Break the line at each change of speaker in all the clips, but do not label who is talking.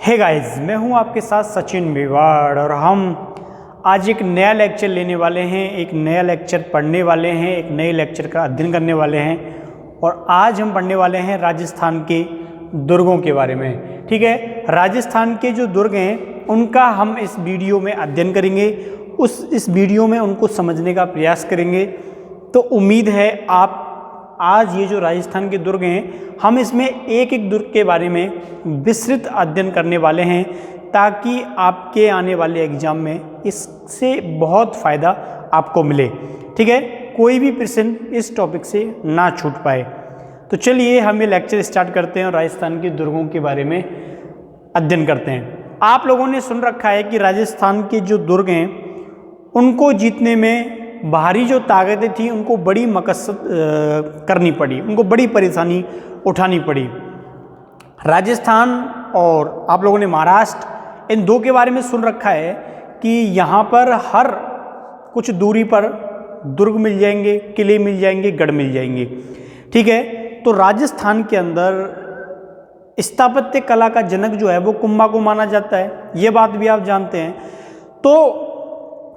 Hey guys, मैं हूं आपके साथ सचिन मेवाड़ और हम आज एक नया लेक्चर लेने वाले हैं, एक नया लेक्चर पढ़ने वाले हैं, एक नए लेक्चर का अध्ययन करने वाले हैं। और आज हम पढ़ने वाले हैं राजस्थान के दुर्गों के बारे में। ठीक है, राजस्थान के जो दुर्ग हैं उनका हम इस वीडियो में अध्ययन करेंगे, इस वीडियो में उनको समझने का प्रयास करेंगे। तो उम्मीद है आप आज ये जो राजस्थान के दुर्ग हैं हम इसमें एक एक दुर्ग के बारे में विस्तृत अध्ययन करने वाले हैं, ताकि आपके आने वाले एग्जाम में इससे बहुत फ़ायदा आपको मिले। ठीक है, कोई भी प्रश्न इस टॉपिक से ना छूट पाए। तो चलिए हम ये लेक्चर स्टार्ट करते हैं और राजस्थान के दुर्गों के बारे में अध्ययन करते हैं। आप लोगों ने सुन रखा है कि राजस्थान के जो दुर्ग हैं उनको जीतने में बाहरी जो ताकतें थी उनको बड़ी मकसद करनी पड़ी, उनको बड़ी परेशानी उठानी पड़ी। राजस्थान और आप लोगों ने महाराष्ट्र, इन दो के बारे में सुन रखा है कि यहाँ पर हर कुछ दूरी पर दुर्ग मिल जाएंगे, किले मिल जाएंगे, गढ़ मिल जाएंगे। ठीक है, तो राजस्थान के अंदर स्थापत्य कला का जनक जो है वो कुंभा को माना जाता है, ये बात भी आप जानते हैं। तो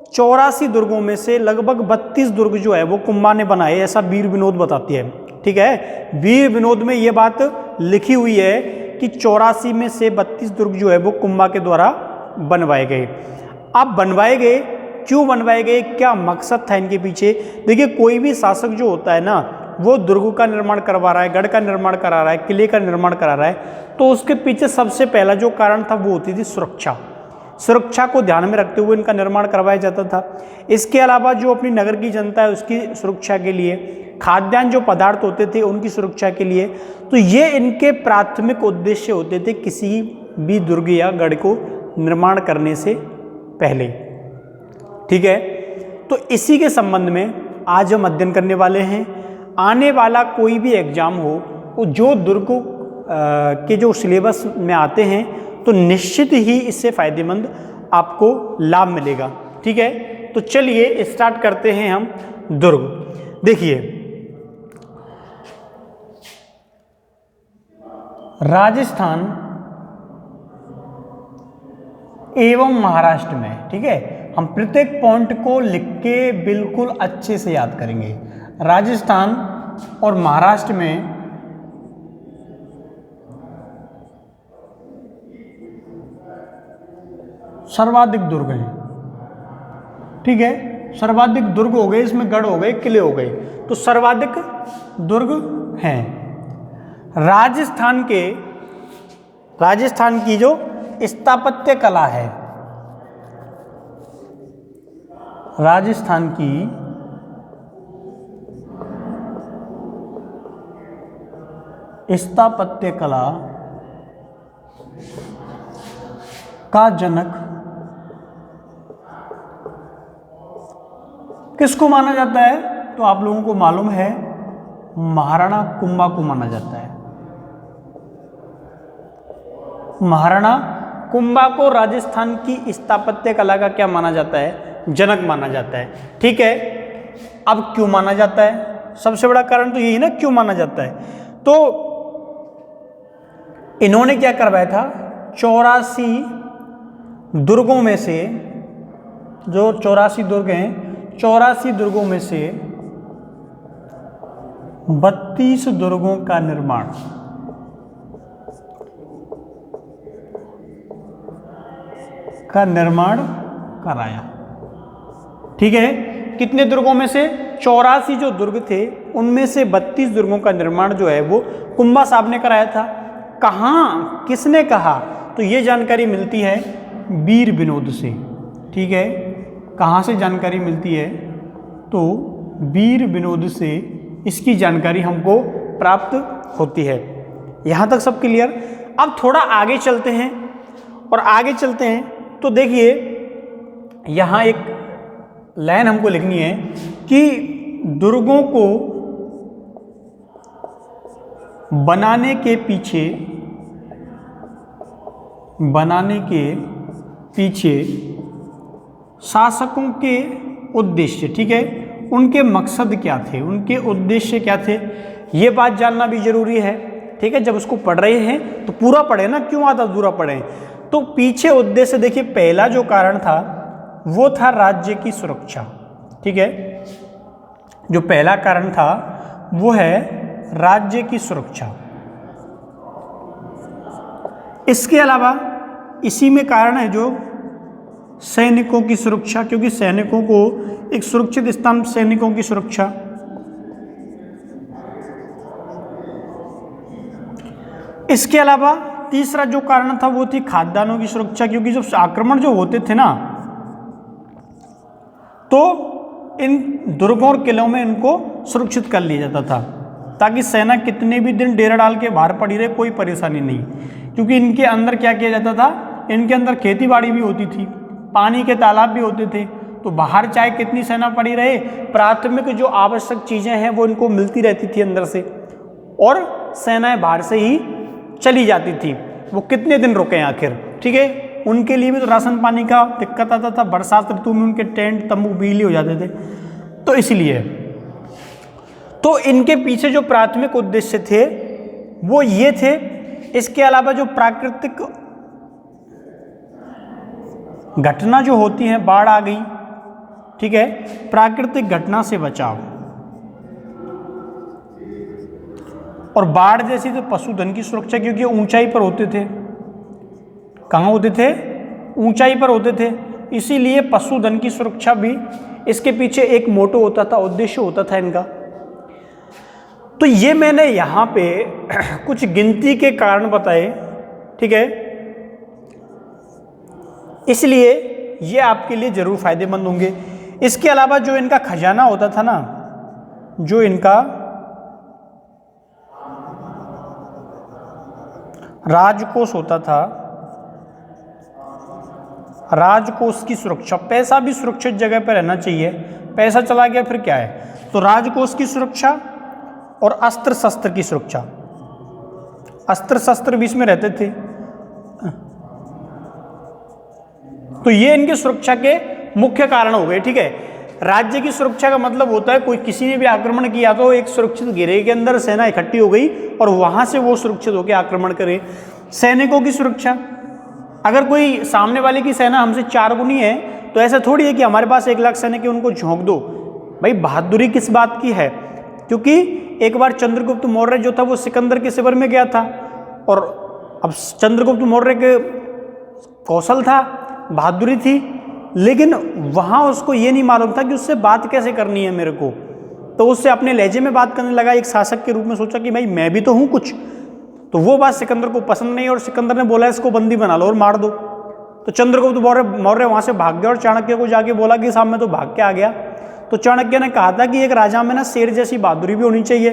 84 दुर्गों में से लगभग 32 दुर्ग जो है वो कुंभा ने बनाए, ऐसा वीर विनोद बताती है। ठीक है, वीर विनोद में ये बात लिखी हुई है कि 84 में से 32 दुर्ग जो है वो कुंभा के द्वारा बनवाए गए। अब बनवाए गए, क्यों बनवाए गए, क्या मकसद था इनके पीछे? देखिए, कोई भी शासक जो होता है ना, वो दुर्ग का निर्माण करवा रहा है, गढ़ का निर्माण करा रहा है, किले का निर्माण करा रहा है, तो उसके पीछे सबसे पहला जो कारण था वो होती थी सुरक्षा। सुरक्षा को ध्यान में रखते हुए इनका निर्माण करवाया जाता था। इसके अलावा जो अपनी नगर की जनता है उसकी सुरक्षा के लिए, खाद्यान्न जो पदार्थ होते थे उनकी सुरक्षा के लिए, तो ये इनके प्राथमिक उद्देश्य होते थे किसी भी दुर्ग या गढ़ को निर्माण करने से पहले। ठीक है, तो इसी के संबंध में आज हम अध्ययन करने वाले हैं। आने वाला कोई भी एग्जाम हो, जो दुर्ग के जो सिलेबस में आते हैं तो निश्चित ही इससे फायदेमंद आपको लाभ मिलेगा। ठीक है, तो चलिए स्टार्ट करते हैं हम दुर्ग। देखिए, राजस्थान एवं महाराष्ट्र में, ठीक है, हम प्रत्येक पॉइंट को लिख के बिल्कुल अच्छे से याद करेंगे। राजस्थान और महाराष्ट्र में सर्वाधिक दुर्ग हैं। ठीक है, सर्वाधिक दुर्ग हो गए, इसमें गढ़ हो गए, किले हो गए, तो सर्वाधिक दुर्ग हैं। राजस्थान की जो स्थापत्य कला है, राजस्थान की स्थापत्य कला का जनक किसको माना जाता है? तो आप लोगों को मालूम है, महाराणा कुंभा को माना जाता है। महाराणा कुंभा को राजस्थान की स्थापत्य कला का क्या माना जाता है? जनक माना जाता है। ठीक है, अब क्यों माना जाता है? सबसे बड़ा कारण तो यही ना, क्यों माना जाता है? तो इन्होंने क्या करवाया था, 84 दुर्गों में से, जो 84 दुर्ग हैं, 84 दुर्गों में से 32 दुर्गों का निर्माण कराया। ठीक है, कितने दुर्गों में से? 84 जो दुर्ग थे उनमें से 32 दुर्गों का निर्माण जो है वो कुंभा साहब ने कराया था। कहाँ, किसने कहा? तो ये जानकारी मिलती है वीर विनोद से। ठीक है, कहाँ से जानकारी मिलती है? तो वीर विनोद से इसकी जानकारी हमको प्राप्त होती है। यहाँ तक सब क्लियर? अब थोड़ा आगे चलते हैं, और आगे चलते हैं तो देखिए, यहाँ एक लाइन हमको लिखनी है कि दुर्गों को बनाने के पीछे शासकों के उद्देश्य, ठीक है, उनके मकसद क्या थे, उनके उद्देश्य क्या थे, ये बात जानना भी जरूरी है। ठीक है, जब उसको पढ़ रहे हैं तो पूरा पढ़े ना, क्यों आधा अधूरा पढ़ें। तो पीछे उद्देश्य देखिए, पहला जो कारण था वो था राज्य की सुरक्षा, ठीक है। जो पहला कारण था वो है राज्य की सुरक्षा। इसके अलावा इसी में कारण है जो सैनिकों की सुरक्षा, क्योंकि सैनिकों को एक सुरक्षित स्थान, सैनिकों की सुरक्षा। इसके अलावा तीसरा जो कारण था वो थी खाद्यान्नों की सुरक्षा, क्योंकि जब आक्रमण जो होते थे ना तो इन दुर्गों और किलों में इनको सुरक्षित कर लिया जाता था, ताकि सेना कितने भी दिन डेरा डाल के बाहर पड़ी रहे, कोई परेशानी नहीं। क्योंकि इनके अंदर क्या किया जाता था, इनके अंदर खेती बाड़ी भी होती थी, पानी के तालाब भी होते थे, तो बाहर चाहे कितनी सेना पड़ी रहे, प्राथमिक जो आवश्यक चीज़ें हैं वो इनको मिलती रहती थी अंदर से, और सेनाएं बाहर से ही चली जाती थी। वो कितने दिन रुके आखिर, ठीक है। उनके लिए भी तो राशन पानी का दिक्कत आता था, बरसात ऋतु में उनके टेंट तंबू बिजली हो जाते थे, तो इसलिए तो इनके पीछे जो प्राथमिक उद्देश्य थे वो ये थे। इसके अलावा जो प्राकृतिक घटना जो होती है, बाढ़ आ गई, ठीक है, प्राकृतिक घटना से बचाव, और बाढ़ जैसी तो पशुधन की सुरक्षा, क्योंकि ऊंचाई पर होते थे। कहाँ होते थे? ऊंचाई पर होते थे, इसीलिए पशुधन की सुरक्षा भी इसके पीछे एक मोटो होता था, उद्देश्य होता था इनका। तो ये मैंने यहाँ पे कुछ गिनती के कारण बताए, ठीक है, इसलिए ये आपके लिए जरूर फायदेमंद होंगे। इसके अलावा जो इनका खजाना होता था ना, जो इनका राजकोष होता था, राजकोष की सुरक्षा, पैसा भी सुरक्षित जगह पर रहना चाहिए, पैसा चला गया फिर क्या है। तो राजकोष की सुरक्षा और अस्त्र शस्त्र की सुरक्षा, अस्त्र शस्त्र भी इसमें रहते थे, तो ये इनकी सुरक्षा के मुख्य कारण हो गए, ठीक है। राज्य की सुरक्षा का मतलब होता है कोई किसी ने भी आक्रमण किया तो एक सुरक्षित घेरे के अंदर सेना इकट्ठी हो गई और वहां से वो सुरक्षित होकर आक्रमण करे। सैनिकों की सुरक्षा, अगर कोई सामने वाले की सेना हमसे 4 गुनी है तो ऐसा थोड़ी है कि हमारे पास 1 लाख सैनिक है उनको झोंक दो। भाई बहादुरी किस बात की है, क्योंकि एक बार चंद्रगुप्त मौर्य जो था वो सिकंदर के शिविर में गया था, और अब चंद्रगुप्त मौर्य के कौशल था, बहादुरी थी, लेकिन वहाँ उसको ये नहीं मालूम था कि उससे बात कैसे करनी है मेरे को, तो उससे अपने लहजे में बात करने लगा, एक शासक के रूप में सोचा कि भाई मैं भी तो हूँ कुछ। तो वो बात सिकंदर को पसंद नहीं और सिकंदर ने बोला इसको बंदी बना लो और मार दो। तो चंद्रगुप्त मौर्य वहाँ से भाग गया और चाणक्य को जाके बोला कि साहब मैं तो भाग के आ गया। तो चाणक्य ने कहा था कि एक राजा में ना शेर जैसी बहादुरी भी होनी चाहिए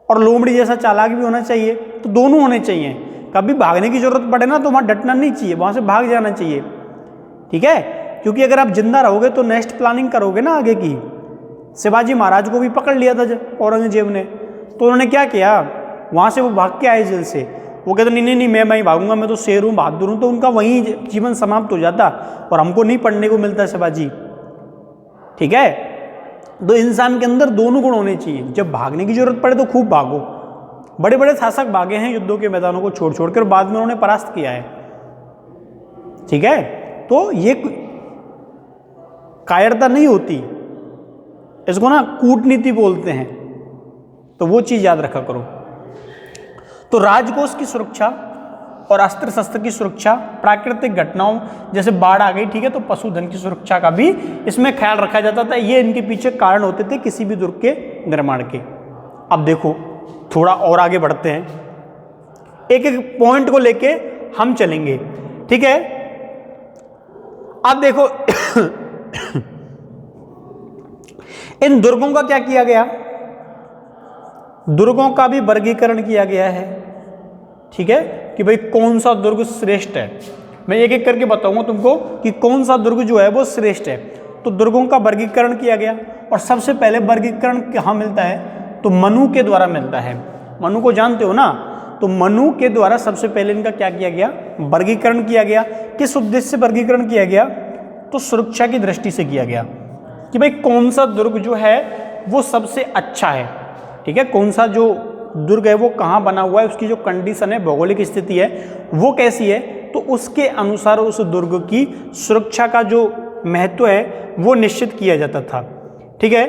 और लोमड़ी जैसा चालाक भी होना चाहिए, तो दोनों होने चाहिए। कभी भागने की जरूरत पड़े ना तो वहाँ डटना नहीं चाहिए, वहाँ से भाग जाना चाहिए, ठीक है। क्योंकि अगर आप जिंदा रहोगे तो नेक्स्ट प्लानिंग करोगे ना आगे की। शिवाजी महाराज को भी पकड़ लिया था औरंगजेब ने, तो उन्होंने क्या किया, वहाँ से वो भाग के आए जेल से। वो कहते नहीं नहीं नहीं मैं ही भागूंगा, मैं तो शेर हूँ, बहादुर हूँ, तो उनका वहीं जीवन समाप्त हो जाता और हमको नहीं पढ़ने को मिलता शिवाजी, ठीक है। तो इंसान के अंदर दोनों गुण होने चाहिए, जब भागने की जरूरत पड़े तो खूब भागो। बड़े बड़े शासक भागे हैं युद्धों के मैदानों को छोड़ छोड़कर, बाद में उन्होंने परास्त किया है, ठीक है। तो ये कायरता नहीं होती, इसको ना कूटनीति बोलते हैं, तो वो चीज याद रखा करो। तो राजकोष की सुरक्षा और अस्त्र शस्त्र की सुरक्षा, प्राकृतिक घटनाओं जैसे बाढ़ आ गई, ठीक है, तो पशुधन की सुरक्षा का भी इसमें ख्याल रखा जाता था। ये इनके पीछे कारण होते थे किसी भी दुर्ग के निर्माण के। अब देखो थोड़ा और आगे बढ़ते हैं, एक एक पॉइंट को लेके हम चलेंगे, ठीक है। अब देखो इन दुर्गों का क्या किया गया, दुर्गों का भी वर्गीकरण किया गया है, ठीक है, कि भाई कौन सा दुर्ग श्रेष्ठ है। मैं एक एक करके बताऊंगा तुमको कि कौन सा दुर्ग जो है वो श्रेष्ठ है। तो दुर्गों का वर्गीकरण किया गया, और सबसे पहले वर्गीकरण कहाँ मिलता है, तो मनु के द्वारा मिलता है। मनु को जानते हो ना, तो मनु के द्वारा सबसे पहले इनका क्या किया गया, वर्गीकरण किया गया। किस उद्देश्य से वर्गीकरण किया गया, तो सुरक्षा की दृष्टि से किया गया कि भाई कौन सा दुर्ग जो है वो सबसे अच्छा है, ठीक है, कौन सा जो दुर्ग है वो कहाँ बना हुआ है, उसकी जो कंडीशन है, भौगोलिक स्थिति है वो कैसी है, तो उसके अनुसार उस दुर्ग की सुरक्षा का जो महत्व है वो निश्चित किया जाता था। ठीक है,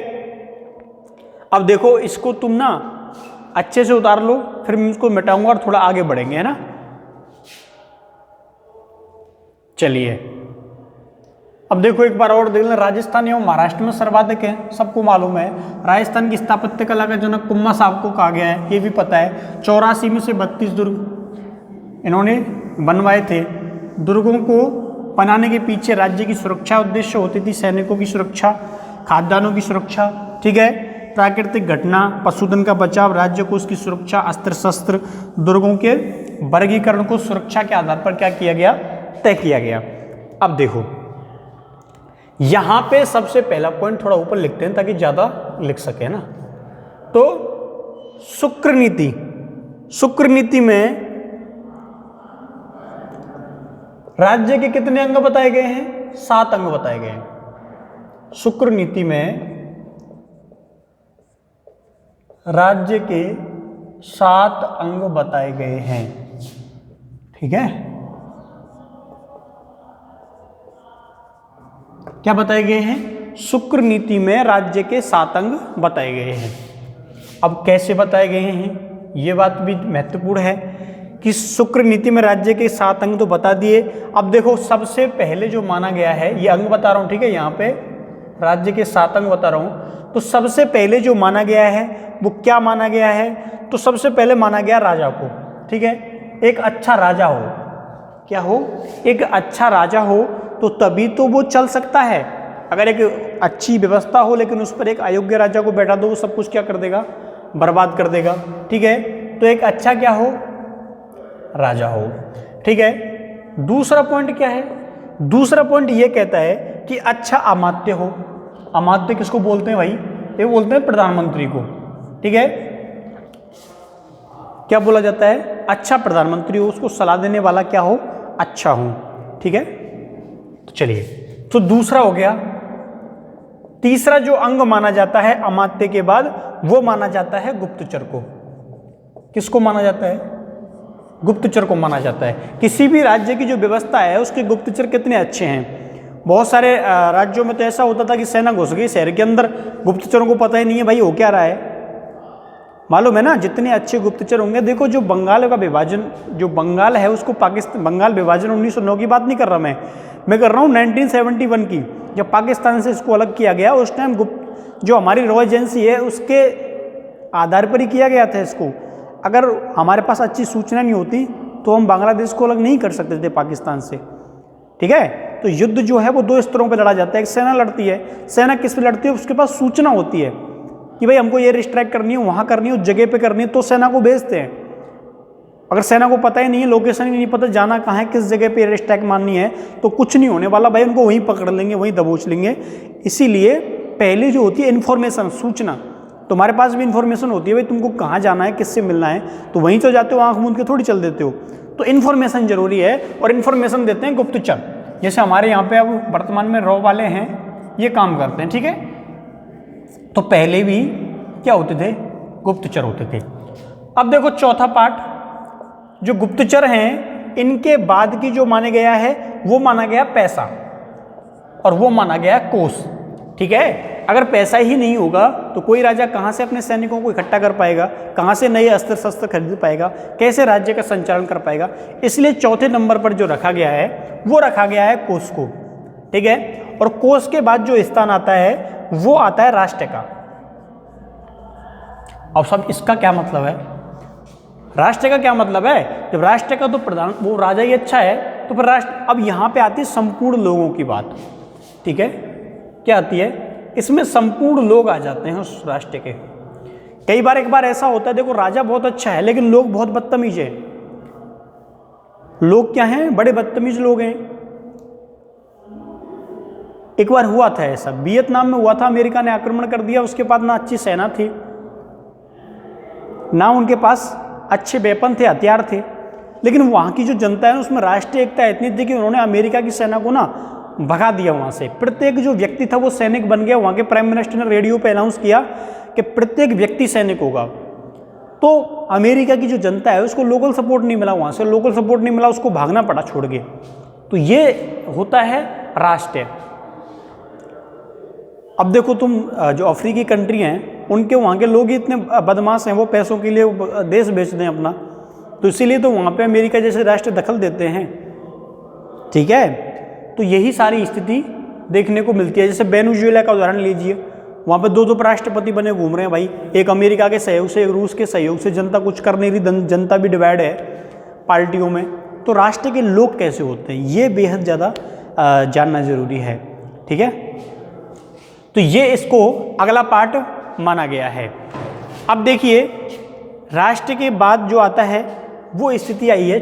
अब देखो इसको तुम ना अच्छे से उतार लो, फिर मैं इसको मिटाऊंगा और थोड़ा आगे बढ़ेंगे, है ना। चलिए अब देखो एक बार और देख लें, राजस्थान एवं महाराष्ट्र में सर्वाधिक है, सबको मालूम है। राजस्थान की स्थापत्य कला का जनक कुम्मा साहब को कहा गया है, ये भी पता है। 84 में से 32 दुर्ग इन्होंने बनवाए थे। दुर्गों को बनाने के पीछे राज्य की सुरक्षा उद्देश्य होती थी, सैनिकों की सुरक्षा, खाद्यान्नों की सुरक्षा, ठीक है, प्राकृतिक घटना, पशुधन का बचाव, राज्य को उसकी सुरक्षा, अस्त्र शस्त्र, दुर्गों के वर्गीकरण को सुरक्षा के आधार पर क्या किया गया, तय किया गया। अब देखो यहां पे सबसे पहला पॉइंट थोड़ा ऊपर लिखते हैं ताकि ज्यादा लिख सके ना। तो शुक्र नीति, शुक्र नीति में राज्य के कितने अंग बताए गए हैं, 7 अंग बताए गए हैं। शुक्र नीति में राज्य के 7 अंग बताए गए हैं। ठीक है, क्या बताए गए हैं, शुक्र नीति में राज्य के 7 अंग बताए गए हैं। अब कैसे बताए गए हैं, ये बात भी महत्वपूर्ण है कि शुक्र नीति में राज्य के 7 अंग तो बता दिए। अब देखो सबसे पहले जो माना गया है, ये अंग बता रहा हूं, ठीक है, यहाँ पे राज्य के 7 अंग बता रहा हूं। तो सबसे पहले जो माना गया है वो क्या माना गया है, तो सबसे पहले माना गया राजा को। ठीक है, एक अच्छा राजा हो, क्या हो, एक अच्छा राजा हो, तो तभी तो वो चल सकता है। अगर एक अच्छी व्यवस्था हो लेकिन उस पर एक अयोग्य राजा को बैठा दो, वो सब कुछ क्या कर देगा, बर्बाद कर देगा। ठीक है, तो एक अच्छा क्या हो, राजा हो। ठीक है, दूसरा पॉइंट क्या है, दूसरा पॉइंट ये कहता है कि अच्छा अमात्य हो। अमात्य किसको बोलते हैं भाई, ये बोलते हैं प्रधानमंत्री को। ठीक है, क्या बोला जाता है, अच्छा प्रधानमंत्री हो, उसको सलाह देने वाला क्या हो, अच्छा हो। ठीक है, तो चलिए, तो दूसरा हो गया। तीसरा जो अंग माना जाता है अमात्य के बाद, वो माना जाता है गुप्तचर को। किसको माना जाता है, गुप्तचर को माना जाता है। किसी भी राज्य की जो व्यवस्था है उसके गुप्तचर कितने अच्छे हैं। बहुत सारे राज्यों में तो ऐसा होता था कि सेना घुस गई शहर के अंदर, गुप्तचरों को पता ही नहीं है भाई हो क्या रहा है, मालूम है ना। जितने अच्छे गुप्तचर होंगे, देखो जो बंगाल का विभाजन, जो बंगाल है उसको पाकिस्तान, बंगाल विभाजन 1909 की बात नहीं कर रहा मैं कर रहा हूँ 1971 की, जब पाकिस्तान से इसको अलग किया गया। उस टाइम जो हमारी रॉ एजेंसी है उसके आधार पर ही किया गया था इसको। अगर हमारे पास अच्छी सूचना नहीं होती तो हम बांग्लादेश को अलग नहीं कर सकते थे पाकिस्तान से। ठीक है, तो युद्ध जो है वो 2 स्तरों पर लड़ा जाता है। एक सेना लड़ती है, सेना किस पे लड़ती है, उसके पास सूचना होती है कि भाई हमको ये रिस्ट्राइक करनी है, वहाँ करनी है, उस जगह पे करनी है, तो सेना को भेजते हैं। अगर सेना को पता ही नहीं है, लोकेशन ही नहीं पता, जाना कहाँ है, किस जगह पे रिस्ट्राइक मारनी है, तो कुछ नहीं होने वाला भाई, उनको वहीं पकड़ लेंगे, वहीं दबोच लेंगे। इसीलिए पहले जो होती है इन्फॉर्मेशन, सूचना, तुम्हारे पास भी इन्फॉर्मेशन होती है भाई तुमको कहाँ जाना है, किससे मिलना है, तो वहीं तो जाते हो, आँख मूंद के थोड़ी चल देते हो। तो इन्फॉर्मेशन जरूरी है, और इन्फॉर्मेशन देते हैं गुप्तचर। जैसे हमारे यहाँ पे अब वर्तमान में रॉ वाले हैं, ये काम करते हैं। ठीक है, तो पहले भी क्या होते थे, गुप्तचर होते थे। अब देखो चौथा पार्ट, जो गुप्तचर हैं इनके बाद की जो माने गया है वो माना गया पैसा, और वो माना गया कोष। ठीक है, अगर पैसा ही नहीं होगा तो कोई राजा कहाँ से अपने सैनिकों को इकट्ठा कर पाएगा, कहाँ से नए अस्त्र शस्त्र खरीद पाएगा, कैसे राज्य का संचालन कर पाएगा। इसलिए चौथे नंबर पर जो रखा गया है वो रखा गया है कोष को। ठीक है, और कोष के बाद जो स्थान आता है वो आता है राष्ट्र का। अब सब इसका क्या मतलब है, राष्ट्र का क्या मतलब है, जब राष्ट्र का तो प्रधान वो राजा ही अच्छा है तो फिर राष्ट्र। अब यहाँ पे आती है संपूर्ण लोगों की बात। ठीक है, क्या आती है, इसमें संपूर्ण लोग आ जाते हैं उस राष्ट्र के। कई बार एक बार ऐसा होता है, देखो राजा बहुत अच्छा है लेकिन लोग बहुत बदतमीज हैं। लोग क्या हैं, बड़े बदतमीज लोग हैं। एक बार हुआ था ऐसा, वियतनाम में हुआ था, अमेरिका ने आक्रमण कर दिया, उसके बाद ना अच्छी सेना थी, ना उनके पास अच्छे वेपन थे, हथियार थे, लेकिन वहाँ की जो जनता है उसमें राष्ट्रीय एकता इतनी थी कि उन्होंने अमेरिका की सेना को ना भगा दिया वहाँ से। प्रत्येक जो व्यक्ति था वो सैनिक बन गया। वहाँ के प्राइम मिनिस्टर ने रेडियो पे अनाउंस किया कि प्रत्येक व्यक्ति सैनिक होगा। तो अमेरिका की जो जनता है उसको लोकल सपोर्ट नहीं मिला, वहाँ से लोकल सपोर्ट नहीं मिला, उसको भागना पड़ा छोड़ के। तो ये होता है राष्ट्र। अब देखो तुम जो अफ्रीकी कंट्री हैं उनके वहाँ के लोग ही इतने बदमाश हैं, वो पैसों के लिए देश बेच दें अपना, तो इसीलिए तो वहाँ पे अमेरिका जैसे राष्ट्र दखल देते हैं। ठीक है, तो यही सारी स्थिति देखने को मिलती है। जैसे वेनेजुएला का उदाहरण लीजिए, वहाँ पे दो राष्ट्रपति बने घूम रहे हैं भाई, एक अमेरिका के सहयोग से, एक रूस के सहयोग से। जनता कुछ कर नहीं रही, जनता भी डिवाइड है पार्टियों में। तो राष्ट्र के लोग कैसे होते हैं ये बेहद ज़्यादा जानना जरूरी है। ठीक है, तो ये इसको अगला पार्ट माना गया है। अब देखिए राष्ट्र के बाद जो आता है वो स्थिति आई है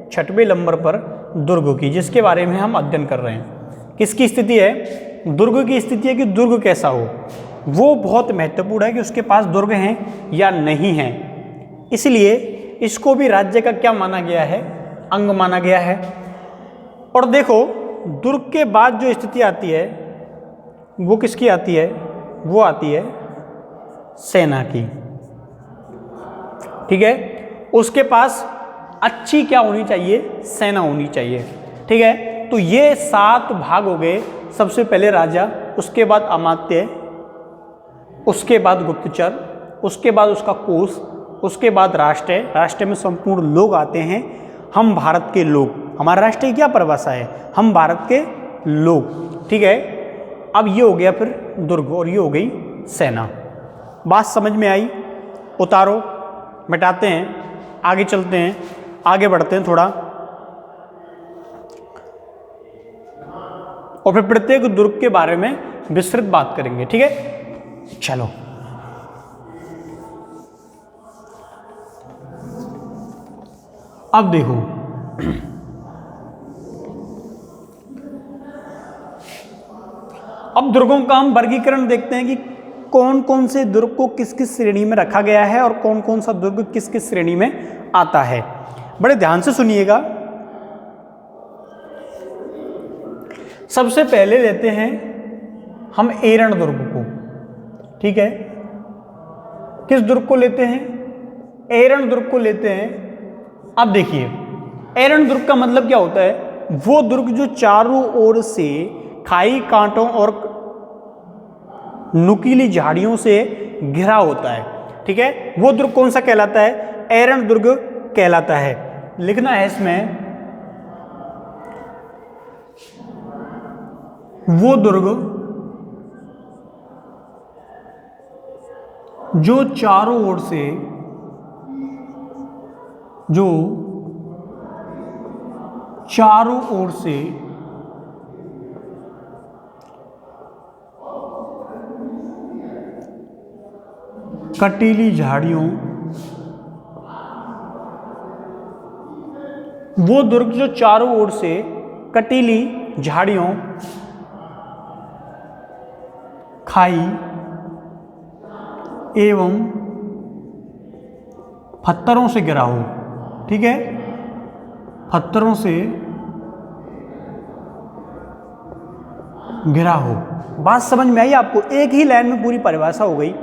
6वें नंबर पर दुर्ग की, जिसके बारे में हम अध्ययन कर रहे हैं। किसकी स्थिति है? दुर्ग की स्थिति है कि दुर्ग कैसा हो। वो बहुत महत्वपूर्ण है कि उसके पास दुर्ग हैं या नहीं हैं, इसलिए इसको भी राज्य का क्या माना गया है? अंग माना गया है। और देखो दुर्ग के बाद जो स्थिति आती है वो किसकी आती है? वो आती है सेना की। ठीक है, उसके पास अच्छी क्या होनी चाहिए? सेना होनी चाहिए। ठीक है, तो ये 7 भाग हो गए। सबसे पहले राजा, उसके बाद अमात्य, उसके बाद गुप्तचर, उसके बाद उसका कोष, उसके बाद राष्ट्र है। राष्ट्र में संपूर्ण लोग आते हैं। हम भारत के लोग, हमारा राष्ट्र की क्या परिभाषा है? हम भारत के लोग। ठीक है, अब ये हो गया फिर दुर्ग और ये हो गई सेना। बात समझ में आई? उतारो, मिटाते हैं, आगे चलते हैं, आगे बढ़ते हैं थोड़ा, और फिर प्रत्येक दुर्ग के बारे में विस्तृत बात करेंगे। ठीक है, चलो। अब देखो अब दुर्गों का हम वर्गीकरण देखते हैं कि कौन कौन से दुर्ग को किस किस श्रेणी में रखा गया है और कौन कौन सा दुर्ग किस किस श्रेणी में आता है। बड़े ध्यान से सुनिएगा। सबसे पहले लेते हैं हम एरण दुर्ग को। ठीक है, किस दुर्ग को लेते हैं? एरण दुर्ग को लेते हैं। अब देखिए एरण दुर्ग का मतलब क्या होता है? वो दुर्ग जो चारों ओर से खाई, कांटों और नुकीली झाड़ियों से घिरा होता है। ठीक है, वो दुर्ग कौन सा कहलाता है? एरण दुर्ग कहलाता है। लिखना है इसमें, वो दुर्ग जो चारों ओर से, जो चारों ओर से कटीली झाड़ियों, वो दुर्ग जो चारों ओर से कटीली झाड़ियों, खाई एवं पत्थरों से घिरा हो। ठीक है, पत्थरों से घिरा हो। बात समझ में आई आपको? एक ही लाइन में पूरी परिभाषा हो गई।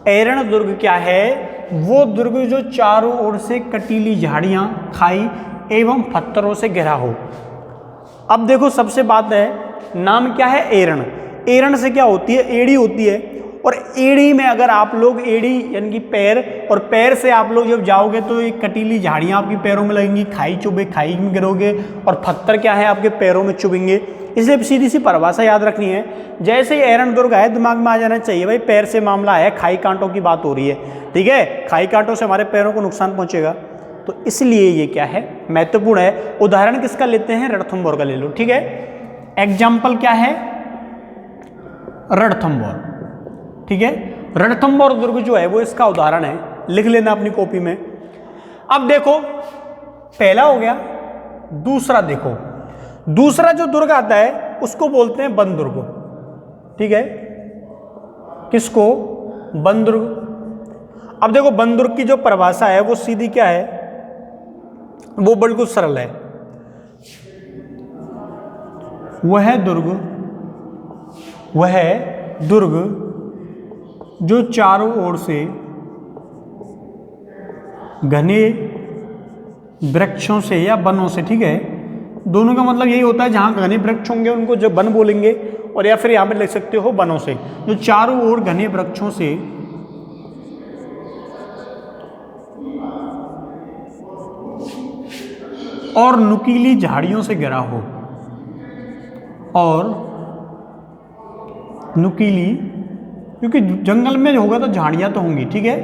एरण दुर्ग क्या है? वो दुर्ग जो चारों ओर से कटीली झाड़ियां, खाई एवं पत्थरों से घिरा हो। अब देखो सबसे बात है, नाम क्या है? एरण। एरण से क्या होती है? एड़ी होती है। और एड़ी में अगर आप लोग, एड़ी यानी कि पैर, और पैर से आप लोग जब जाओगे तो ये कटीली झाड़ियां आपके पैरों में लगेंगी, खाई चुभे, खाई में गिरोगे, और पत्थर क्या है? आपके पैरों में चुभेंगे। इसलिए सीधी सी परिभाषा याद रखनी है। जैसे ही एरण दुर्ग है दिमाग में आ जाना चाहिए भाई पैर से मामला है, खाई कांटों की बात हो रही है। ठीक है, खाई कांटों से हमारे पैरों को नुकसान पहुंचेगा, तो इसलिए ये क्या है? महत्वपूर्ण है। उदाहरण किसका लेते हैं? रणथंभौर का ले लो। ठीक है, एग्जाम्पल क्या है? रणथंभौर। ठीक है, रणथंभौर दुर्ग जो है वो इसका उदाहरण है। लिख लेना अपनी कॉपी में। अब देखो पहला हो गया, दूसरा देखो, दूसरा जो दुर्ग आता है उसको बोलते हैं वन दुर्ग। ठीक है, किसको? वन दुर्ग। अब देखो वन दुर्ग की जो परिभाषा है वो सीधी क्या है? वो बिल्कुल सरल है। वह दुर्ग जो चारों ओर से घने वृक्षों से या वनों से, ठीक है। दोनों का मतलब यही होता है, जहाँ घने वृक्ष होंगे उनको जो वन बोलेंगे, और या फिर यहाँ पे लिख सकते हो वनों से, जो चारों ओर घने वृक्षों से और नुकीली झाड़ियों से घिरा हो, और नुकीली, क्योंकि जंगल में होगा तो झाड़ियाँ तो होंगी, ठीक है,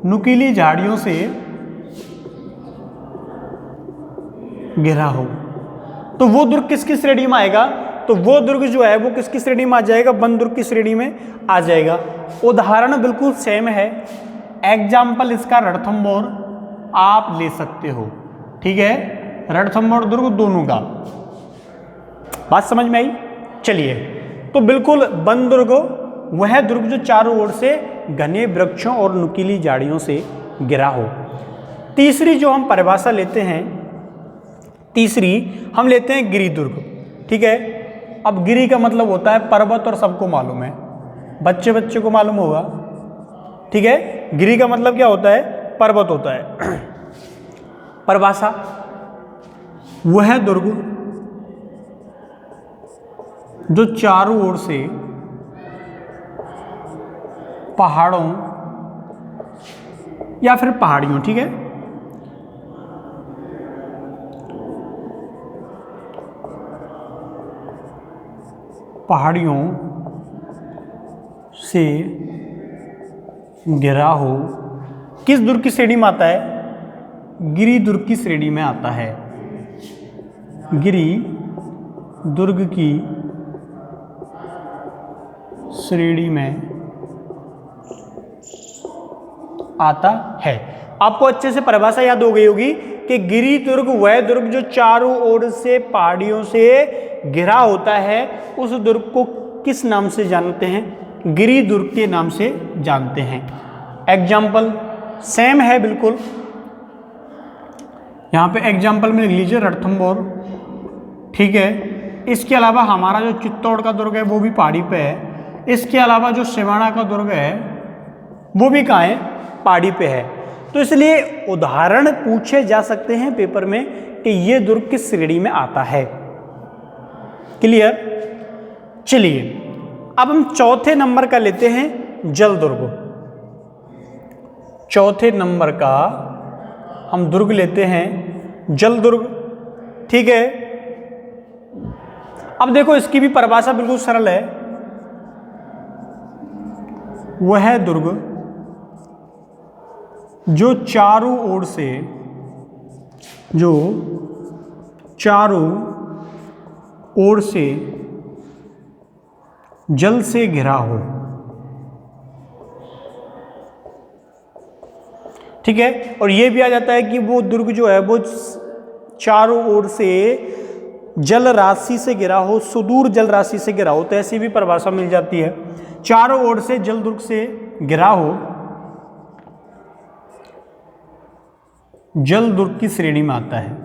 नुकीली झाड़ियों से घिरा हो। तो वो दुर्ग किसकी श्रेणी में आएगा? तो वो दुर्ग जो है वो किसकी श्रेणी में आ जाएगा? वन दुर्ग की श्रेणी में आ जाएगा। उदाहरण बिल्कुल सेम है, एग्जाम्पल इसका रणथंभौर आप ले सकते हो, ठीक है, रणथंभौर दुर्ग दोनों का। बात समझ में आई? चलिए, तो बिल्कुल वन दुर्ग वह दुर्ग जो चारों ओर से घने वृक्षों और नुकीली झाड़ियों से घिरा हो। तीसरी जो हम परिभाषा लेते हैं, तीसरी हम लेते हैं गिरि दुर्ग, ठीक है। अब गिरि का मतलब होता है पर्वत, और सबको मालूम है, बच्चे को मालूम होगा, ठीक है। गिरि का मतलब क्या होता है? पर्वत होता है। परिभाषा, वह दुर्ग जो चारों ओर से पहाड़ों या फिर पहाड़ियों, ठीक है, पहाड़ियों से घिरा हो, किस दुर्ग की श्रेणी में आता है? गिरि दुर्ग की श्रेणी में आता है। गिरि दुर्ग की श्रेणी में आता है। आपको अच्छे से परिभाषा याद हो गई होगी कि गिरि दुर्ग वह दुर्ग जो चारों ओर से पहाड़ियों से घिरा होता है, उस दुर्ग को किस नाम से जानते हैं? गिरि दुर्ग के नाम से जानते हैं। एग्जाम्पल सेम है बिल्कुल, यहाँ पे एग्जाम्पल में लिख लीजिए रणथंभौर, ठीक है। इसके अलावा हमारा जो चित्तौड़ का दुर्ग है वो भी पहाड़ी पे है। इसके अलावा जो सिवाना का दुर्ग है वो भी कहाँ है? पहाड़ी पे है। तो इसलिए उदाहरण पूछे जा सकते हैं पेपर में कि ये दुर्ग किस श्रेणी में आता है। क्लियर? चलिए, अब हम चौथे नंबर का लेते हैं जल दुर्ग। चौथे नंबर का हम दुर्ग लेते हैं जल दुर्ग, ठीक है। अब देखो, इसकी भी परिभाषा बिल्कुल सरल है। वह दुर्ग जो चारों ओर से, जो चारों ओर से जल से घिरा हो, ठीक है। और यह भी आ जाता है कि वो दुर्ग जो है वो चारों ओर से जल राशि से घिरा हो, सुदूर जल राशि से घिरा हो, तो ऐसी भी परिभाषा मिल जाती है। चारों ओर से जल दुर्ग से घिरा हो, जल दुर्ग की श्रेणी में आता है।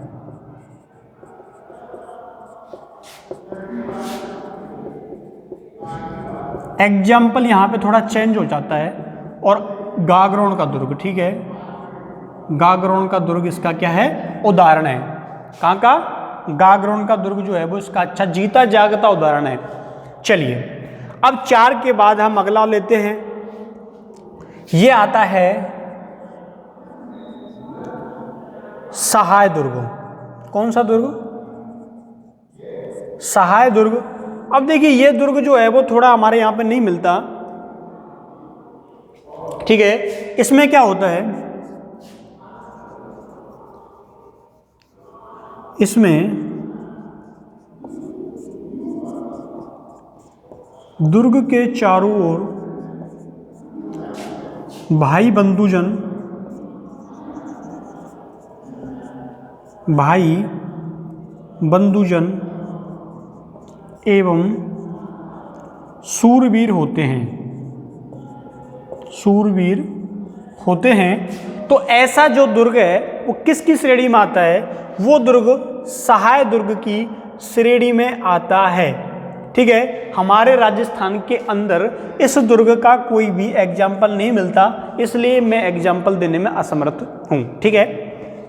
एग्जाम्पल यहां पे थोड़ा चेंज हो जाता है, और गागरोन का दुर्ग, ठीक है, गागरोन का दुर्ग इसका क्या है? उदाहरण है। कहां का? गागरोन का दुर्ग जो है वो इसका अच्छा जीता जागता उदाहरण है। चलिए, अब 4 के बाद हम अगला लेते हैं। ये आता है सहाय दुर्ग। कौन सा दुर्ग? सहाय दुर्ग। अब देखिए, ये दुर्ग जो है वो थोड़ा हमारे यहां पे नहीं मिलता, ठीक है। इसमें क्या होता है? इसमें दुर्ग के चारों ओर भाई बंधुजन, भाई बंधुजन एवं सूरवीर होते हैं, सूरवीर होते हैं। तो ऐसा जो दुर्ग है वो किसकी श्रेणी में आता है? वो दुर्ग सहाय दुर्ग की श्रेणी में आता है। ठीक है, हमारे राजस्थान के अंदर इस दुर्ग का कोई भी एग्जाम्पल नहीं मिलता, इसलिए मैं एग्जाम्पल देने में असमर्थ हूँ। ठीक है,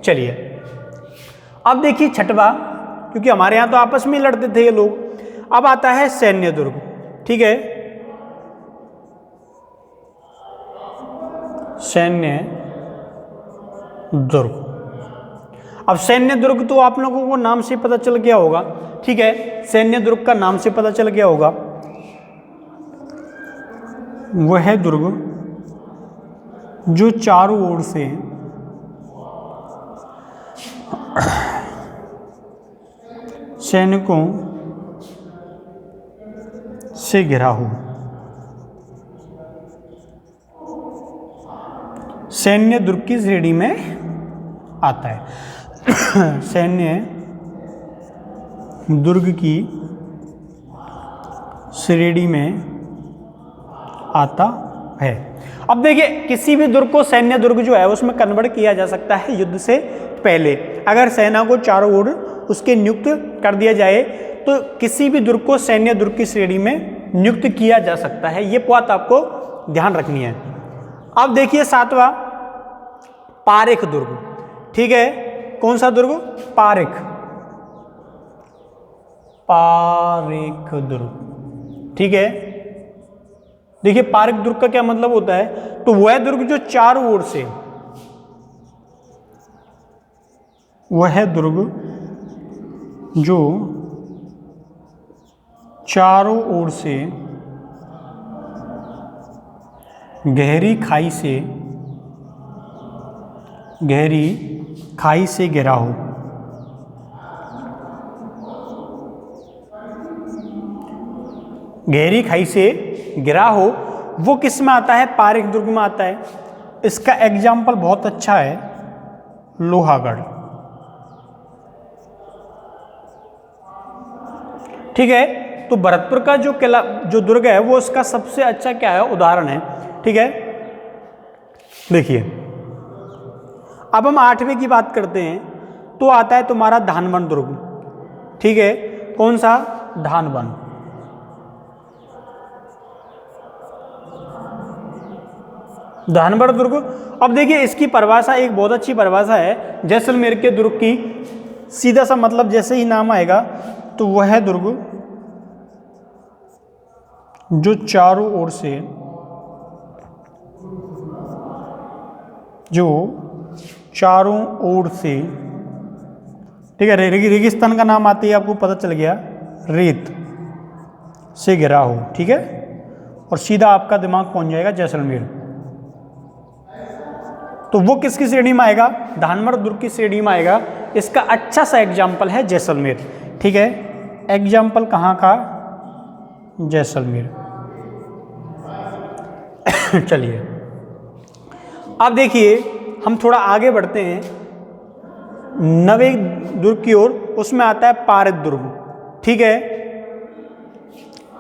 चलिए अब देखिए छठवा, क्योंकि हमारे यहाँ तो आपस में लड़ते थे ये लोग। अब आता है सैन्य दुर्ग। ठीक है, सैन्य दुर्ग। अब सैन्य दुर्ग तो आप लोगों को नाम से पता चल गया होगा। ठीक है, सैन्य दुर्ग का नाम से पता चल गया होगा, वह दुर्ग जो चारों ओर से सैनिकों से घिरा हो। सैन्य दुर्ग की श्रेणी में आता है। सैन्य दुर्ग की श्रेणी में आता है। अब देखिए, किसी भी दुर्ग को सैन्य दुर्ग जो है उसमें कन्वर्ट किया जा सकता है युद्ध से पहले। अगर सेना को चारों ओर उसके नियुक्त कर दिया जाए तो किसी भी दुर्ग को सैन्य दुर्ग की श्रेणी में नियुक्त किया जा सकता है। ये बात आपको ध्यान रखनी है। अब देखिए सातवां, पारेख दुर्ग। ठीक है, कौन सा दुर्ग? पारेख, पारेख दुर्ग। ठीक है, देखिए पारेख दुर्ग का क्या मतलब होता है, तो वह दुर्ग जो चारों ओर से, वह दुर्ग जो चारों ओर से गहरी खाई से घिरा हो। गहरी खाई से घिरा हो, वो किस में आता है? पारेख दुर्ग में आता है। इसका एग्जाम्पल बहुत अच्छा है, लोहागढ़। ठीक है, तो भरतपुर का जो किला, जो दुर्ग है, वो उसका सबसे अच्छा क्या है? उदाहरण है। ठीक है, देखिए अब हम 8वें की बात करते हैं तो आता है तुम्हारा धानवन दुर्ग। ठीक है, कौन सा? धानवन। धानवन दुर्ग। अब देखिए इसकी परिभाषा एक बहुत अच्छी परिभाषा है जैसलमेर के दुर्ग की। सीधा सा मतलब जैसे ही नाम आएगा तो वह दुर्ग जो चारों ओर से, जो चारों ओर से, ठीक है, रेगिस्तान का नाम आते ही आपको पता चल गया, रेत से घिरा हो। ठीक है, और सीधा आपका दिमाग पहुंच जाएगा जैसलमेर। तो वो किसकी श्रेणी में आएगा? धानवर दुर्ग की श्रेणी में आएगा। इसका अच्छा सा एग्जाम्पल है जैसलमेर। ठीक है, एग्जाम्पल कहाँ का? जैसलमेर। चलिए अब देखिए हम थोड़ा आगे बढ़ते हैं 9वें दुर्ग की ओर। उसमें आता है पारेख दुर्ग। ठीक है,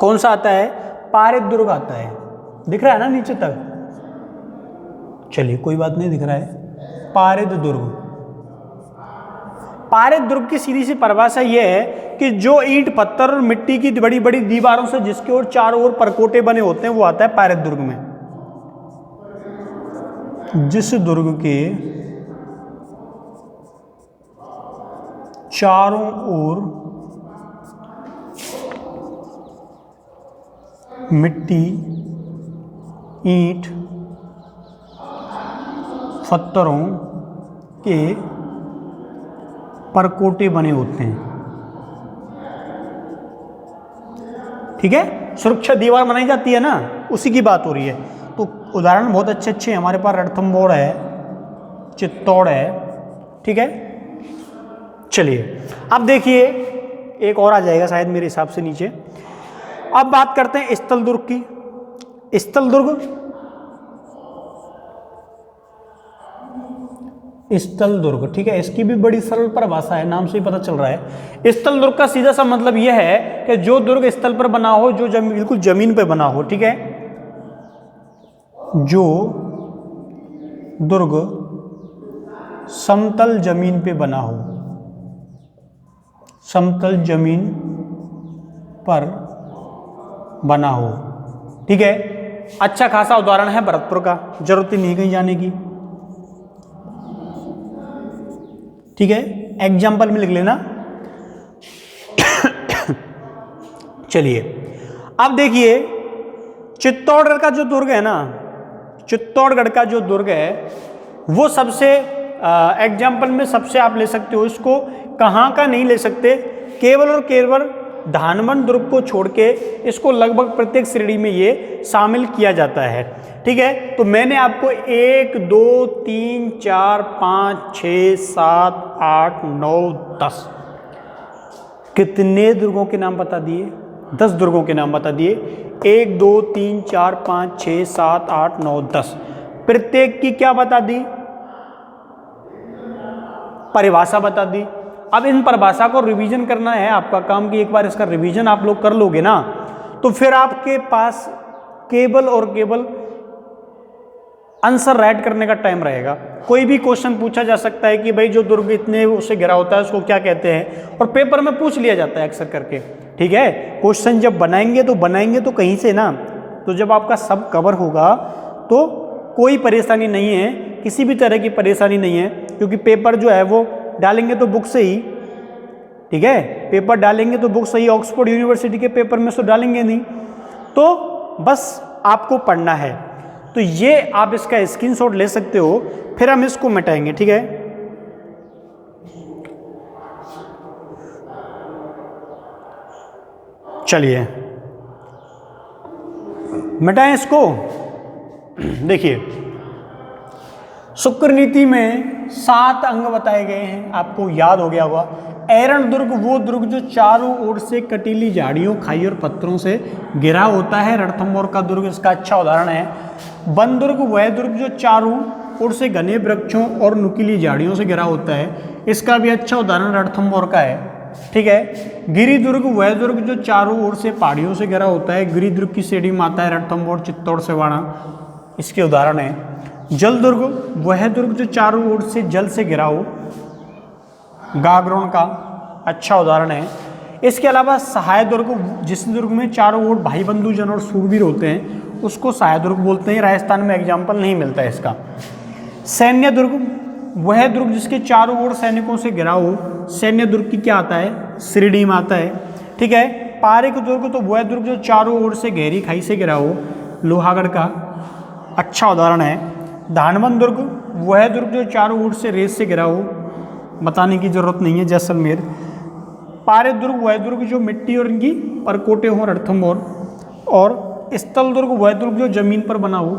कौन सा आता है? पारेख दुर्ग आता है। दिख रहा है ना नीचे तक? चलिए कोई बात नहीं, दिख रहा है। पारेख दुर्ग। पारेख दुर्ग की सीधी सी परिभाषा यह है कि जो ईंट पत्थर और मिट्टी की बड़ी बड़ी दीवारों से जिसके ओर चारों ओर परकोटे बने होते हैं वो आता है पारेख दुर्ग में। जिस दुर्ग के चारों ओर मिट्टी, ईंट, पत्थरों के परकोटे बने होते हैं। ठीक है, सुरक्षा दीवार बनाई जाती है ना, उसी की बात हो रही है। तो उदाहरण बहुत अच्छे अच्छे हैं हमारे पास। रणथंभौर है, चित्तौड़ है। ठीक है, चलिए अब देखिए एक और आ जाएगा शायद मेरे हिसाब से नीचे। अब बात करते हैं स्थल दुर्ग की। स्थल दुर्ग, स्थल दुर्ग। ठीक है, इसकी भी बड़ी सरल परिभाषा है, नाम से ही पता चल रहा है। स्थल दुर्ग का सीधा सा मतलब यह है कि जो दुर्ग स्थल पर बना हो, जो बिल्कुल जमीन पर बना हो। ठीक है, जो दुर्ग समतल जमीन पे बना हो, समतल जमीन पर बना हो। ठीक है, अच्छा खासा उदाहरण है भरतपुर का, जरूरत ही नहीं कहीं जाने की। ठीक है, एग्जाम्पल में लिख लेना। चलिए अब देखिए, चित्तौड़गढ़ का जो दुर्ग है ना, चित्तौड़गढ़ का जो दुर्ग है वो सबसे एग्जाम्पल में सबसे आप ले सकते हो। इसको कहाँ का नहीं ले सकते, केवल और केवल धानमन दुर्ग को छोड़ के इसको लगभग प्रत्येक श्रेणी में ये शामिल किया जाता है। ठीक है, तो मैंने आपको 1 2 3 4 5 6 7 8 9 10 कितने दुर्गों के नाम बता दिए? 10 दुर्गों के नाम बता दिए। 1 2 3 4 5 6 7 8 9 10, प्रत्येक की क्या बता दी? परिभाषा बता दी। अब इन परिभाषा को रिवीजन करना है आपका काम, कि एक बार इसका रिवीजन आप लोग कर लोगे ना तो फिर आपके पास केवल और केवल आंसर राइट करने का टाइम रहेगा। कोई भी क्वेश्चन पूछा जा सकता है कि भाई जो दुर्ग इतने उसे घिरा होता है उसको क्या कहते हैं, और पेपर में पूछ लिया जाता है अक्सर करके। ठीक है, क्वेश्चन जब बनाएंगे तो कहीं से ना, तो जब आपका सब कवर होगा तो कोई परेशानी नहीं है, किसी भी तरह की परेशानी नहीं है, क्योंकि पेपर जो है वो डालेंगे तो बुक से ही। ठीक है, पेपर डालेंगे तो बुक से ही, ऑक्सफोर्ड यूनिवर्सिटी के पेपर में तो डालेंगे नहीं। तो बस आपको पढ़ना है। तो ये आप इसका स्क्रीनशॉट ले सकते हो, फिर हम इसको मिटाएंगे। ठीक है, चलिए मिटाएं इसको। देखिए, शुक्र नीति में 7 अंग बताए गए हैं, आपको याद हो गया होगा। एरण दुर्ग वो दुर्ग जो चारों ओर से कटीली झाड़ियों, खाई और पत्थरों से घिरा होता है। रणथंभौर का दुर्ग इसका अच्छा उदाहरण है। वन दुर्ग वह दुर्ग जो चारों ओर से घने वृक्षों और नुकीली झाड़ियों से घिरा होता है, इसका भी अच्छा उदाहरण रणथंभौर का है। ठीक है, गिरि दुर्ग वह दुर्ग जो चारों ओर से पहाड़ियों से घिरा होता है। गिरि दुर्ग की श्रेणी में आता है रणथंभौर, चित्तौड़, सिवाना, इसके उदाहरण है। जल दुर्ग वह दुर्ग जो चारों ओर से जल से घिरा हो, गागरोन का अच्छा उदाहरण है। इसके अलावा सहाय दुर्ग, जिस दुर्ग में चारों ओर भाई बंधुजन और सूरवीर होते हैं उसको सहाय दुर्ग बोलते हैं। राजस्थान में एग्जाम्पल नहीं मिलता है इसका। सैन्य दुर्ग वह दुर्ग जिसके चारों ओर सैनिकों से घिरा हो, सैन्य दुर्ग की क्या आता है? श्रेणी में आता है। ठीक है, पारिक दुर्ग तो वह दुर्ग जो चारों ओर से गहरी खाई से घिरा हो, लोहागढ़ का अच्छा उदाहरण है। धानमन दुर्ग वह दुर्ग जो चारों ओर से रेत से घिरा हो, बताने की जरूरत नहीं है, जैसलमेर। पारित दुर्ग वह दुर्ग जो मिट्टी और इनकी परकोटे हों, रणथंभौर। और स्थल दुर्ग वह दुर्ग जो जमीन पर बना हो,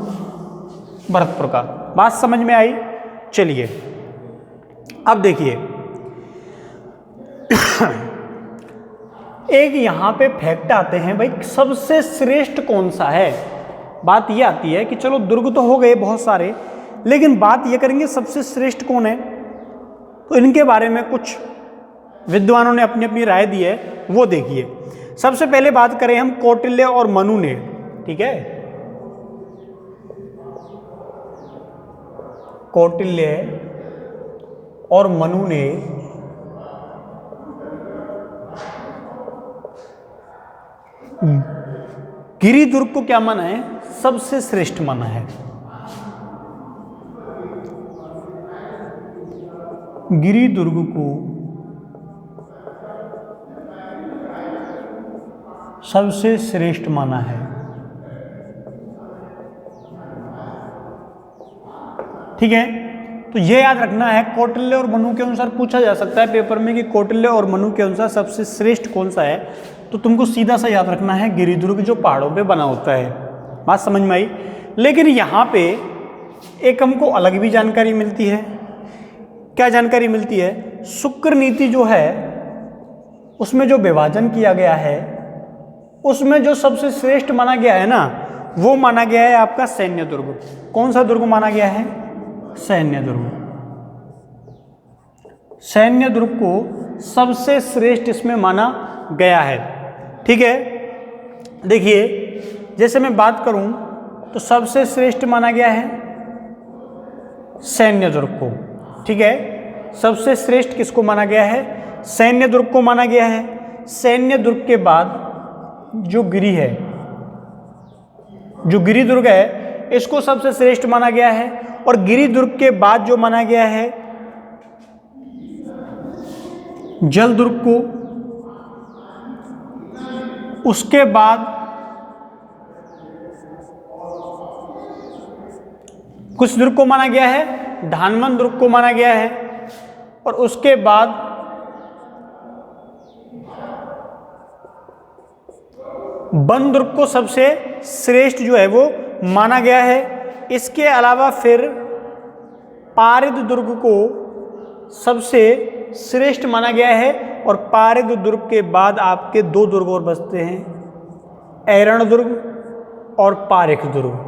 भरतपुर का। बात समझ में आई? चलिए अब देखिए, एक यहां पे फैक्ट आते हैं भाई, सबसे श्रेष्ठ कौन सा है। बात ये आती है कि चलो दुर्ग तो हो गए बहुत सारे, लेकिन बात ये करेंगे सबसे श्रेष्ठ कौन है। तो इनके बारे में कुछ विद्वानों ने अपनी अपनी राय दी है, वो देखिए। सबसे पहले बात करें हम कौटिल्य और मनु ने। ठीक है, कौटिल्य और मनु ने गिरि दुर्ग को क्या माना है? सबसे श्रेष्ठ माना है। गिरि दुर्ग को सबसे श्रेष्ठ माना है। ठीक है, तो ये याद रखना है, कौटिल्य और मनु के अनुसार पूछा जा सकता है पेपर में कि कौटिल्य और मनु के अनुसार सबसे श्रेष्ठ कौन सा है। तो तुमको सीधा सा याद रखना है गिरि दुर्ग जो पहाड़ों पे बना होता है। बात समझ में आई? लेकिन यहाँ पे एक हमको अलग भी जानकारी मिलती है। क्या जानकारी मिलती है? शुक्र नीति जो है उसमें जो विभाजन किया गया है, उसमें जो सबसे श्रेष्ठ माना गया है ना, वो माना गया है आपका सैन्य दुर्ग। कौन सा दुर्ग माना गया है? सैन्य दुर्ग। सैन्य दुर्ग को सबसे श्रेष्ठ इसमें माना गया है। ठीक है, देखिए जैसे मैं बात करूं तो सबसे श्रेष्ठ माना गया है सैन्य दुर्ग को। ठीक है, सबसे श्रेष्ठ किसको माना गया है? सैन्य दुर्ग को माना गया है। सैन्य दुर्ग के बाद जो गिरि है, जो गिरि दुर्ग है इसको सबसे श्रेष्ठ माना गया है। और गिरि दुर्ग के बाद जो माना गया है जल दुर्ग को, उसके बाद कुछ दुर्ग को माना गया है, धानमन दुर्ग को माना गया है, और उसके बाद बन दुर्ग को सबसे श्रेष्ठ जो है वो माना गया है। इसके अलावा फिर पारिद दुर्ग को सबसे श्रेष्ठ माना गया है। और पारिद दुर्ग के बाद आपके दो दुर्ग और बचते हैं, ऐरण दुर्ग और पारेख दुर्ग।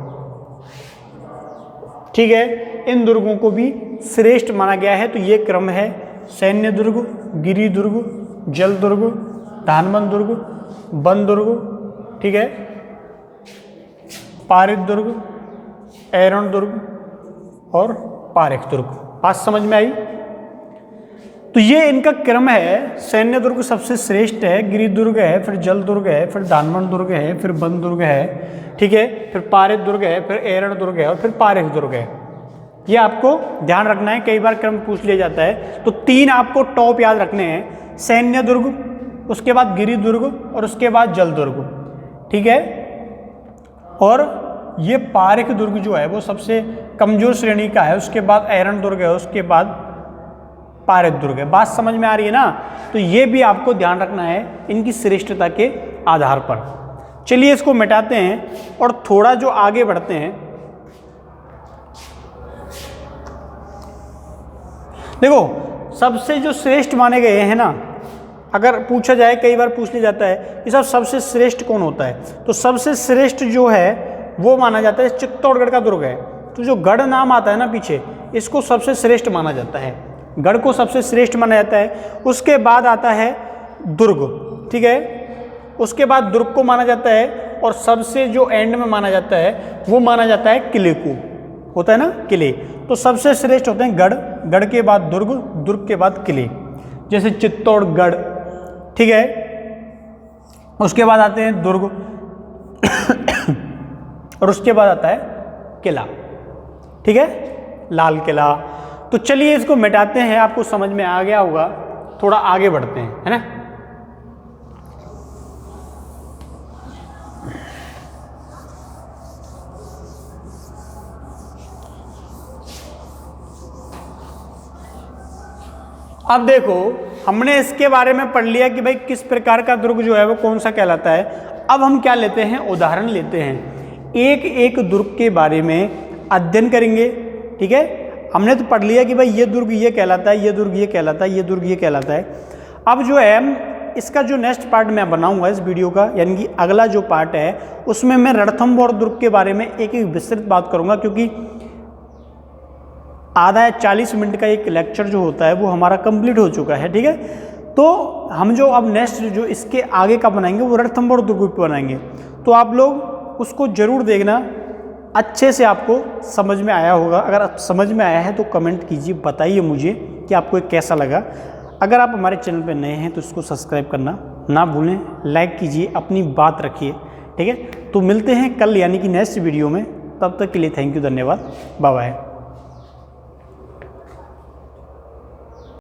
ठीक है, इन दुर्गों को भी श्रेष्ठ माना गया है। तो ये क्रम है सैन्य दुर्ग, गिरि दुर्ग, जल दुर्ग, धानमन दुर्ग, बन दुर्ग, ठीक है, पारिद दुर्ग, ऐरण दुर्ग और पारेख दुर्ग। बात समझ में आई? तो ये इनका क्रम है। सैन्य दुर्ग सबसे श्रेष्ठ है, गिरि दुर्ग है, फिर जल दुर्ग है, फिर धानमन दुर्ग है, फिर बन दुर्ग है, ठीक है, फिर पारिद दुर्ग है, फिर ऐरण दुर्ग है और फिर पारेख दुर्ग है। ये आपको ध्यान रखना है, कई बार क्रम पूछ लिया जाता है। तो 3 आपको टॉप याद रखने हैं, सैन्य दुर्ग, उसके बाद गिरि दुर्ग और उसके बाद जल दुर्ग, ठीक है। और ये पारेख दुर्ग जो है वो सबसे कमजोर श्रेणी का है, उसके बाद ऐरण दुर्ग है, उसके बाद पारिद दुर्ग है। बात समझ में आ रही है ना? तो ये भी आपको ध्यान रखना है इनकी श्रेष्ठता के आधार पर। चलिए इसको मिटाते हैं और थोड़ा जो आगे बढ़ते हैं। देखो, सबसे जो श्रेष्ठ माने गए हैं ना, अगर पूछा जाए, कई बार पूछ लिया जाता है कि सबसे श्रेष्ठ कौन होता है, तो सबसे श्रेष्ठ जो है वो माना जाता है चित्तौड़गढ़ का दुर्ग है। तो जो गढ़ नाम आता है ना पीछे, इसको सबसे श्रेष्ठ माना जाता है, गढ़ को सबसे श्रेष्ठ माना जाता है। उसके बाद आता है दुर्ग, ठीक है, उसके बाद दुर्ग को माना जाता है, और सबसे जो एंड में माना जाता है वो माना जाता है किले को, होता है ना किले। तो सबसे श्रेष्ठ होते हैं गढ़, गढ़ के बाद दुर्ग, दुर्ग के बाद किले, जैसे चित्तौड़गढ़, ठीक है। उसके बाद आते हैं दुर्ग और उसके बाद आता है किला, ठीक है, लाल किला। तो चलिए इसको मिटाते हैं, आपको समझ में आ गया होगा। थोड़ा आगे बढ़ते हैं, है ना। अब देखो, हमने इसके बारे में पढ़ लिया कि भाई किस प्रकार का दुर्ग जो है वो कौन सा कहलाता है। अब हम क्या लेते हैं, उदाहरण लेते हैं, एक एक दुर्ग के बारे में अध्ययन करेंगे, ठीक है। हमने तो पढ़ लिया कि भाई ये दुर्ग ये कहलाता है, ये दुर्ग ये कहलाता है, ये दुर्ग ये कहलाता है। अब जो है इसका जो नेक्स्ट पार्ट मैं बनाऊंगा इस वीडियो का, यानी कि अगला जो पार्ट है उसमें मैं रणथंभौर दुर्ग के बारे में एक एक विस्तृत बात करूंगा, क्योंकि आधा या 40 मिनट का एक लेक्चर जो होता है वो हमारा कंप्लीट हो चुका है, ठीक है। तो हम जो अब नेक्स्ट जो इसके आगे का बनाएंगे वो रणथंभौर दुर्ग पे बनाएंगे। तो आप लोग उसको जरूर देखना, अच्छे से आपको समझ में आया होगा। अगर आप समझ में आया है तो कमेंट कीजिए, बताइए मुझे कि आपको ये कैसा लगा। अगर आप हमारे चैनल पे नए हैं तो इसको सब्सक्राइब करना ना भूलें, लाइक कीजिए, अपनी बात रखिए, ठीक है। तो मिलते हैं कल यानी कि नेक्स्ट वीडियो में, तब तक के लिए थैंक यू, धन्यवाद, बाय बाय।